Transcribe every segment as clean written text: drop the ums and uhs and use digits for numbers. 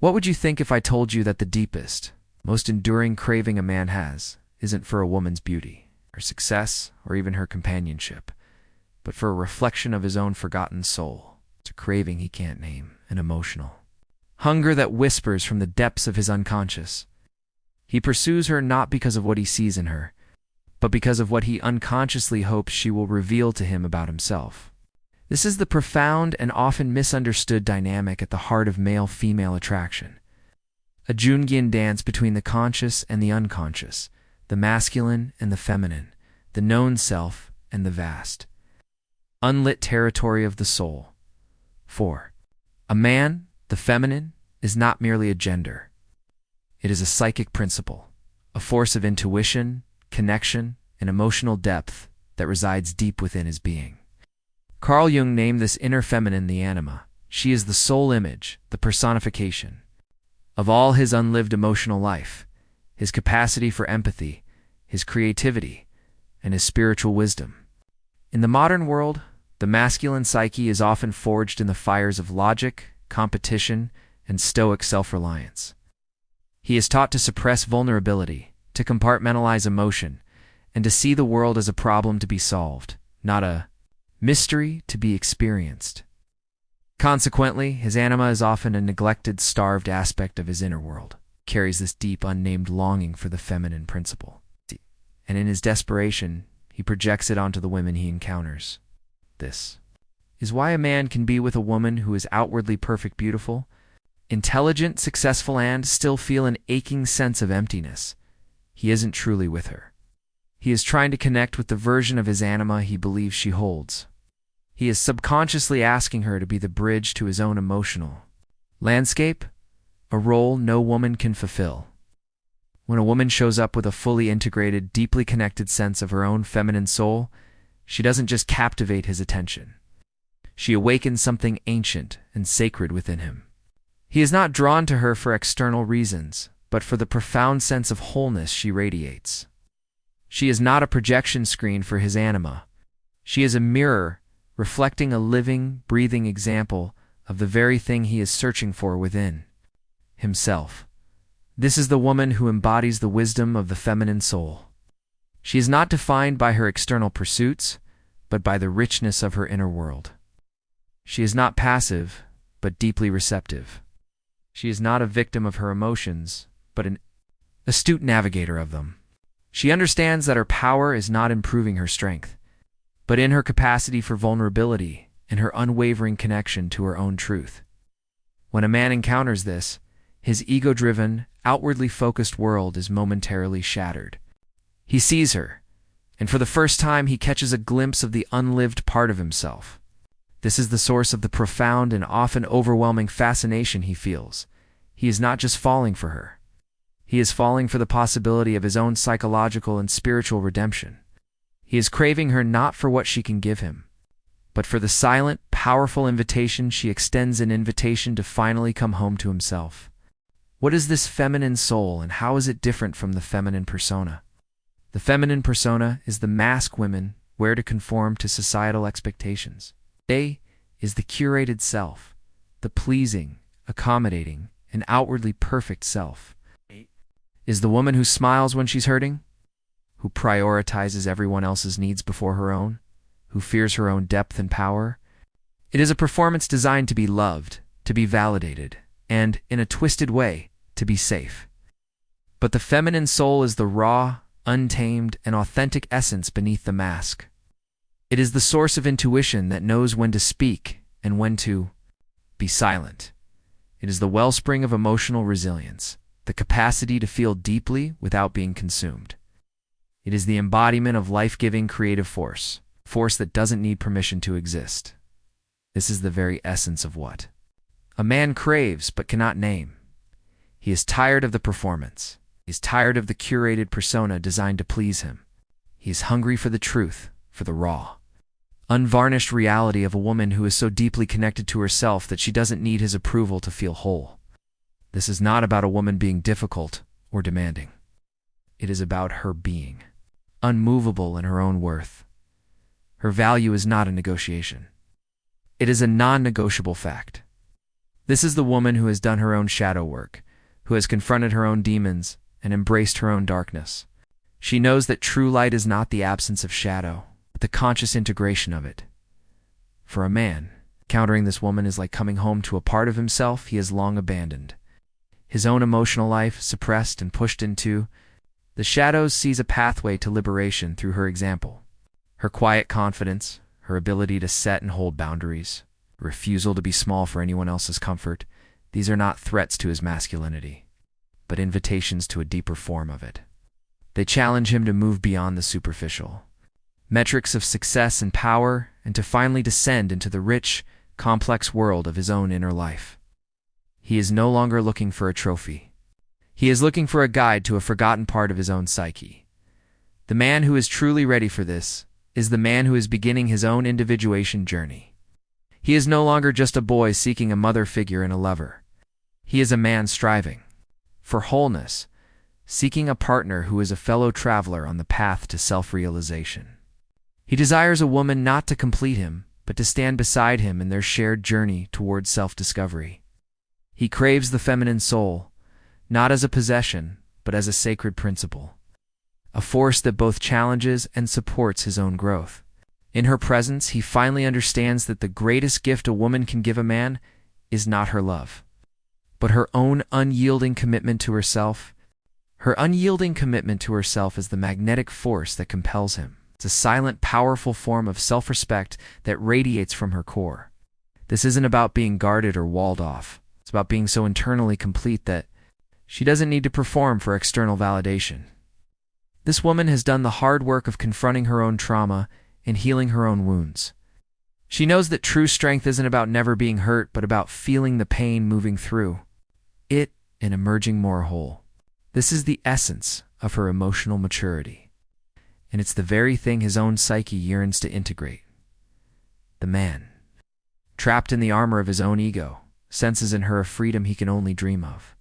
What would you think if I told you that the deepest, most enduring craving a man has isn't for a woman's beauty, her success, or even her companionship, but for a reflection of his own forgotten soul? It's a craving he can't name, an emotional hunger that whispers from the depths of his unconscious. He pursues her not because of what he sees in her, but because of what he unconsciously hopes she will reveal to him about himself. This is the profound and often misunderstood dynamic at the heart of male-female attraction. A Jungian dance between the conscious and the unconscious, the masculine and the feminine, the known self and the vast, unlit territory of the soul. 4. A man, the feminine, is not merely a gender. It is a psychic principle, a force of intuition, connection, and emotional depth that resides deep within his being. Carl Jung named this inner feminine the Anima. She is the soul image, the personification of all his unlived emotional life, his capacity for empathy, his creativity, and his spiritual wisdom. In the modern world, the masculine psyche is often forged in the fires of logic, competition, and stoic self-reliance. He is taught to suppress vulnerability, to compartmentalize emotion, and to see the world as a problem to be solved, not a mystery to be experienced. Consequently, his anima is often a neglected, starved aspect of his inner world. He carries this deep, unnamed longing for the feminine principle. And in his desperation, he projects it onto the women he encounters. This is why a man can be with a woman who is outwardly perfect, beautiful, intelligent, successful, and still feel an aching sense of emptiness. He isn't truly with her. He is trying to connect with the version of his anima he believes she holds. He is subconsciously asking her to be the bridge to his own emotional landscape, a role no woman can fulfill. When a woman shows up with a fully integrated, deeply connected sense of her own feminine soul, she doesn't just captivate his attention. She awakens something ancient and sacred within him. He is not drawn to her for external reasons, but for the profound sense of wholeness she radiates. She is not a projection screen for his anima. She is a mirror reflecting a living, breathing example of the very thing he is searching for within himself. This is the woman who embodies the wisdom of the feminine soul. She is not defined by her external pursuits, but by the richness of her inner world. She is not passive, but deeply receptive. She is not a victim of her emotions, but an astute navigator of them. She understands that her power is not improving her strength, but in her capacity for vulnerability and her unwavering connection to her own truth. When a man encounters this, his ego-driven, outwardly focused world is momentarily shattered. He sees her, and for the first time he catches a glimpse of the unlived part of himself. This is the source of the profound and often overwhelming fascination he feels. He is not just falling for her. He is falling for the possibility of his own psychological and spiritual redemption. He is craving her not for what she can give him, but for the silent, powerful invitation she extends, an invitation to finally come home to himself. What is this feminine soul, and how is it different from the feminine persona? The feminine persona is the mask women wear to conform to societal expectations. They is the curated self, the pleasing, accommodating, and outwardly perfect self. Is the woman who smiles when she's hurting, who prioritizes everyone else's needs before her own, who fears her own depth and power. It is a performance designed to be loved, to be validated, and, in a twisted way, to be safe. But the feminine soul is the raw, untamed, and authentic essence beneath the mask. It is the source of intuition that knows when to speak and when to be silent. It is the wellspring of emotional resilience, the capacity to feel deeply without being consumed. It is the embodiment of life-giving creative force that doesn't need permission to exist. This is the very essence of what a man craves but cannot name. He is tired of the performance. He is tired of the curated persona designed to please him. He is hungry for the truth, for the raw, unvarnished reality of a woman who is so deeply connected to herself that she doesn't need his approval to feel whole. This is not about a woman being difficult or demanding. It is about her being unmovable in her own worth. Her value is not a negotiation. It is a non-negotiable fact. This is the woman who has done her own shadow work, who has confronted her own demons and embraced her own darkness. She knows that true light is not the absence of shadow, but the conscious integration of it. For a man, encountering this woman is like coming home to a part of himself he has long abandoned. His own emotional life, suppressed and pushed into the shadows, sees a pathway to liberation through her example. Her quiet confidence, her ability to set and hold boundaries, a refusal to be small for anyone else's comfort, these are not threats to his masculinity, but invitations to a deeper form of it. They challenge him to move beyond the superficial metrics of success and power, and to finally descend into the rich, complex world of his own inner life. He is no longer looking for a trophy. He is looking for a guide to a forgotten part of his own psyche. The man who is truly ready for this is the man who is beginning his own individuation journey. He is no longer just a boy seeking a mother figure and a lover. He is a man striving for wholeness, seeking a partner who is a fellow traveler on the path to self-realization. He desires a woman not to complete him, but to stand beside him in their shared journey towards self-discovery. He craves the feminine soul, not as a possession, but as a sacred principle, a force that both challenges and supports his own growth. In her presence, he finally understands that the greatest gift a woman can give a man is not her love, but her own unyielding commitment to herself. Her unyielding commitment to herself is the magnetic force that compels him. It's a silent, powerful form of self-respect that radiates from her core. This isn't about being guarded or walled off. It's about being so internally complete that she doesn't need to perform for external validation. This woman has done the hard work of confronting her own trauma and healing her own wounds. She knows that true strength isn't about never being hurt, but about feeling the pain moving through it and emerging more whole. This is the essence of her emotional maturity, and it's the very thing his own psyche yearns to integrate. The man, trapped in the armor of his own ego, senses in her a freedom he can only dream of.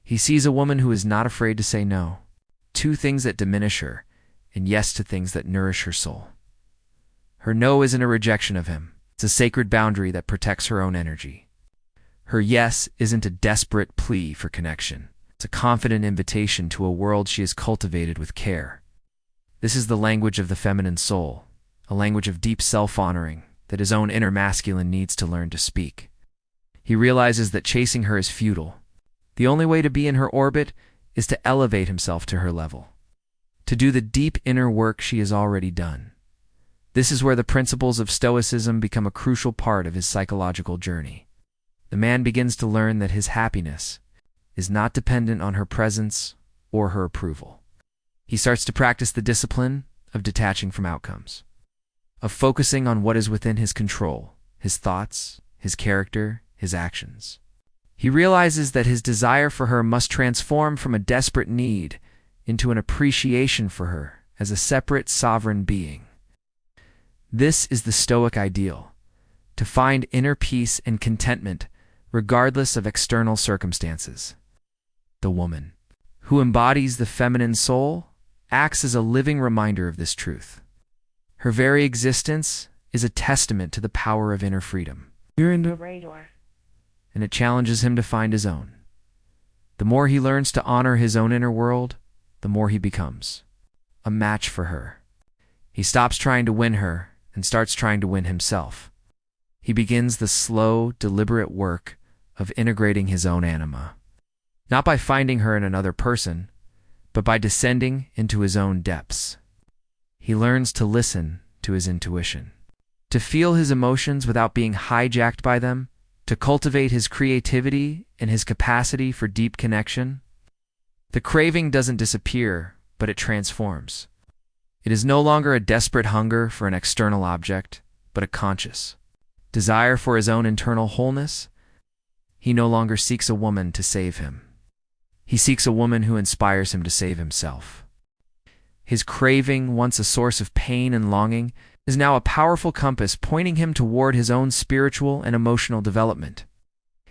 He sees a woman who is not afraid to say no to things that diminish her, and yes to things that nourish her soul. Her no isn't a rejection of him. It's a sacred boundary that protects her own energy. Her yes isn't a desperate plea for connection. It's a confident invitation to a world she has cultivated with care. This is the language of the feminine soul, a language of deep self-honoring that his own inner masculine needs to learn to speak. He realizes that chasing her is futile. The only way to be in her orbit is to elevate himself to her level, to do the deep inner work she has already done. This is where the principles of Stoicism become a crucial part of his psychological journey. The man begins to learn that his happiness is not dependent on her presence or her approval. He starts to practice the discipline of detaching from outcomes, of focusing on what is within his control, his thoughts, his character, his actions. He realizes that his desire for her must transform from a desperate need into an appreciation for her as a separate, sovereign being. This is the Stoic ideal, to find inner peace and contentment regardless of external circumstances. The woman, who embodies the feminine soul, acts as a living reminder of this truth. Her very existence is a testament to the power of inner freedom. You're in the radar. And it challenges him to find his own. The more he learns to honor his own inner world, the more he becomes a match for her. He stops trying to win her and starts trying to win himself. He begins the slow, deliberate work of integrating his own anima, not by finding her in another person, but by descending into his own depths. He learns to listen to his intuition, to feel his emotions without being hijacked by them, to cultivate his creativity and his capacity for deep connection. The craving doesn't disappear, but it transforms. It is no longer a desperate hunger for an external object, but a conscious desire for his own internal wholeness. He no longer seeks a woman to save him. He seeks a woman who inspires him to save himself. His craving, once a source of pain and longing, is now a powerful compass pointing him toward his own spiritual and emotional development.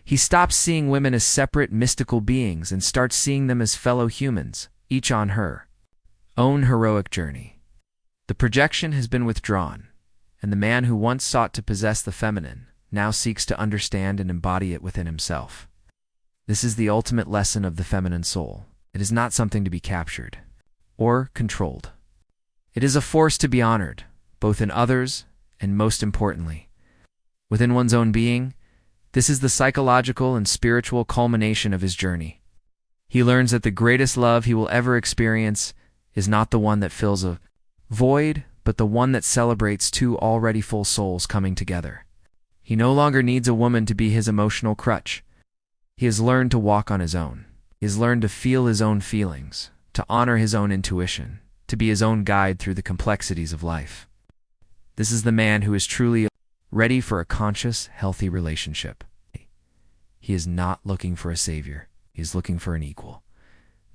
He stops seeing women as separate mystical beings and starts seeing them as fellow humans, each on her own heroic journey. The projection has been withdrawn, and the man who once sought to possess the feminine now seeks to understand and embody it within himself. This is the ultimate lesson of the feminine soul. It is not something to be captured or controlled. It is a force to be honored, both in others and, most importantly, within one's own being. This is the psychological and spiritual culmination of his journey. He learns that the greatest love he will ever experience is not the one that fills a void, but the one that celebrates two already full souls coming together. He no longer needs a woman to be his emotional crutch. He has learned to walk on his own. He has learned to feel his own feelings, to honor his own intuition, to be his own guide through the complexities of life. This is the man who is truly ready for a conscious, healthy relationship. He is not looking for a savior. He is looking for an equal.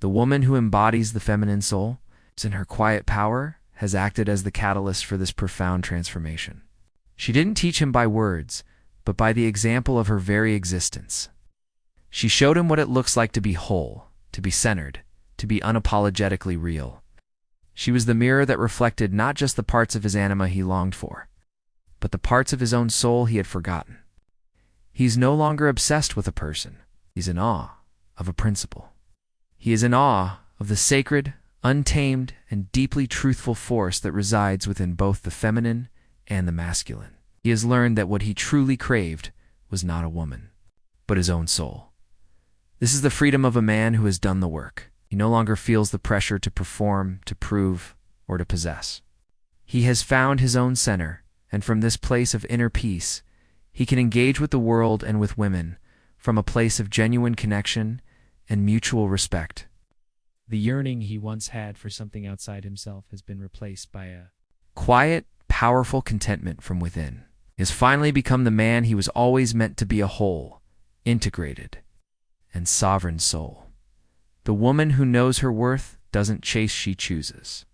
The woman who embodies the feminine soul, in her quiet power, has acted as the catalyst for this profound transformation. She didn't teach him by words, but by the example of her very existence. She showed him what it looks like to be whole, to be centered, to be unapologetically real. She was the mirror that reflected not just the parts of his anima he longed for, but the parts of his own soul he had forgotten. He's no longer obsessed with a person. He's in awe of a principle. He is in awe of the sacred, untamed, and deeply truthful force that resides within both the feminine and the masculine. He has learned that what he truly craved was not a woman, but his own soul. This is the freedom of a man who has done the work. He no longer feels the pressure to perform, to prove, or to possess. He has found his own center, and from this place of inner peace, he can engage with the world and with women from a place of genuine connection and mutual respect. The yearning he once had for something outside himself has been replaced by a quiet, powerful contentment from within. He has finally become the man he was always meant to be, a whole, integrated, and sovereign soul. The woman who knows her worth doesn't chase, she chooses.